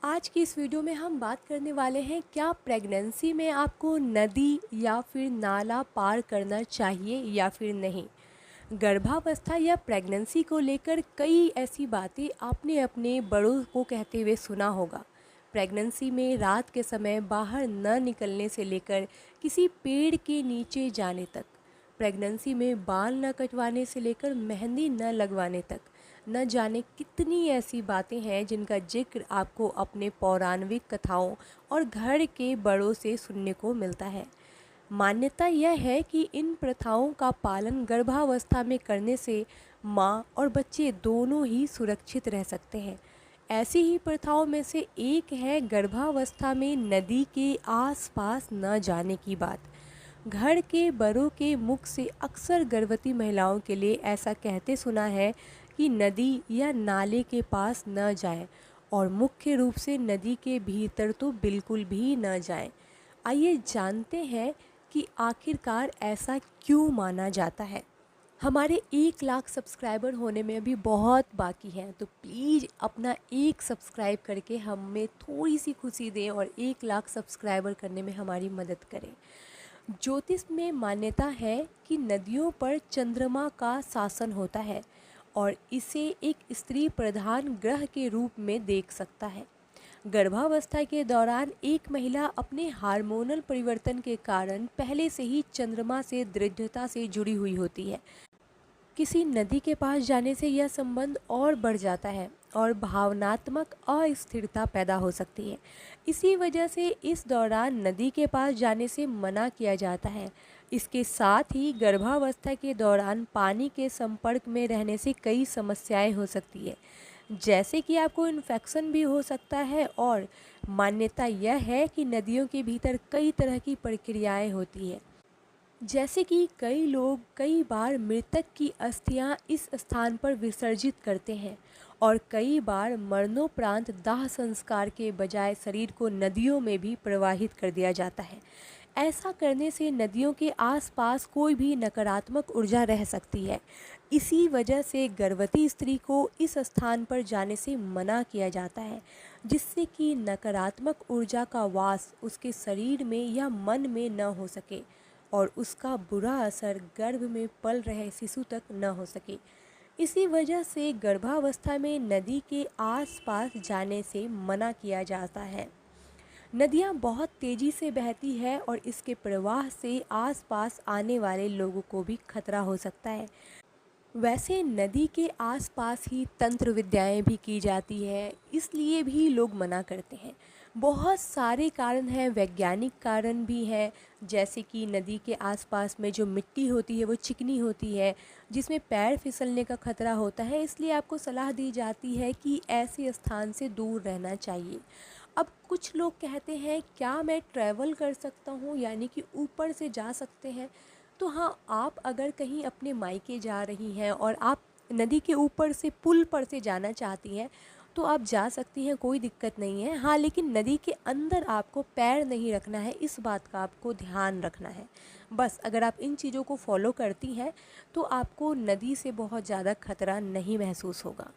आज की इस वीडियो में हम बात करने वाले हैं क्या प्रेगनेंसी में आपको नदी या फिर नाला पार करना चाहिए या फिर नहीं। गर्भावस्था या प्रेगनेंसी को लेकर कई ऐसी बातें आपने अपने बड़ों को कहते हुए सुना होगा। प्रेगनेंसी में रात के समय बाहर न निकलने से लेकर किसी पेड़ के नीचे जाने तक, प्रेगनेंसी में बाल न कटवाने से लेकर मेहंदी न लगवाने तक, न जाने कितनी ऐसी बातें हैं जिनका जिक्र आपको अपने पौराणिक कथाओं और घर के बड़ों से सुनने को मिलता है। मान्यता यह है कि इन प्रथाओं का पालन गर्भावस्था में करने से माँ और बच्चे दोनों ही सुरक्षित रह सकते हैं। ऐसी ही प्रथाओं में से एक है गर्भावस्था में नदी के आसपास न जाने की बात। घर के बड़ों के मुख से अक्सर गर्भवती महिलाओं के लिए ऐसा कहते सुना है कि नदी या नाले के पास न जाएं और मुख्य रूप से नदी के भीतर तो बिल्कुल भी न जाएं। आइए जानते हैं कि आखिरकार ऐसा क्यों माना जाता है। हमारे 1 लाख सब्सक्राइबर होने में अभी बहुत बाकी है, तो प्लीज़ अपना एक सब्सक्राइब करके हमें थोड़ी सी खुशी दें और 1 लाख सब्सक्राइबर करने में हमारी मदद करें। ज्योतिष में मान्यता है कि नदियों पर चंद्रमा का शासन होता है और इसे एक स्त्री प्रधान ग्रह के रूप में देख सकता है। गर्भावस्था के दौरान एक महिला अपने हार्मोनल परिवर्तन के कारण पहले से ही चंद्रमा से दृढ़ता से जुड़ी हुई होती है। किसी नदी के पास जाने से यह संबंध और बढ़ जाता है और भावनात्मक अस्थिरता पैदा हो सकती है। इसी वजह से इस दौरान नदी के पास जाने से मना किया जाता है। इसके साथ ही गर्भावस्था के दौरान पानी के संपर्क में रहने से कई समस्याएं हो सकती है, जैसे कि आपको इन्फेक्शन भी हो सकता है। और मान्यता यह है कि नदियों के भीतर कई तरह की प्रक्रियाएं होती है, जैसे कि कई लोग कई बार मृतक की अस्थियां इस स्थान पर विसर्जित करते हैं और कई बार मरणोपरांत दाह संस्कार के बजाय शरीर को नदियों में भी प्रवाहित कर दिया जाता है। ऐसा करने से नदियों के आसपास कोई भी नकारात्मक ऊर्जा रह सकती है। इसी वजह से गर्भवती स्त्री को इस स्थान पर जाने से मना किया जाता है, जिससे कि नकारात्मक ऊर्जा का वास उसके शरीर में या मन में न हो सके और उसका बुरा असर गर्भ में पल रहे शिशु तक न हो सके। इसी वजह से गर्भावस्था में नदी के आसपास जाने से मना किया जाता है। नदियाँ बहुत तेज़ी से बहती है और इसके प्रवाह से आसपास आने वाले लोगों को भी खतरा हो सकता है। वैसे नदी के आसपास ही तंत्र विद्याएं भी की जाती है, इसलिए भी लोग मना करते हैं। बहुत सारे कारण हैं, वैज्ञानिक कारण भी हैं, जैसे कि नदी के आसपास में जो मिट्टी होती है वो चिकनी होती है, जिसमें पैर फिसलने का खतरा होता है, इसलिए आपको सलाह दी जाती है कि ऐसे स्थान से दूर रहना चाहिए। अब कुछ लोग कहते हैं क्या मैं ट्रैवल कर सकता हूँ, यानी कि ऊपर से जा सकते हैं। तो हाँ, आप अगर कहीं अपने मायके जा रही हैं और आप नदी के ऊपर से पुल पर से जाना चाहती हैं तो आप जा सकती हैं, कोई दिक्कत नहीं है। हाँ, लेकिन नदी के अंदर आपको पैर नहीं रखना है, इस बात का आपको ध्यान रखना है। बस अगर आप इन चीज़ों को फॉलो करती हैं तो आपको नदी से बहुत ज़्यादा खतरा नहीं महसूस होगा।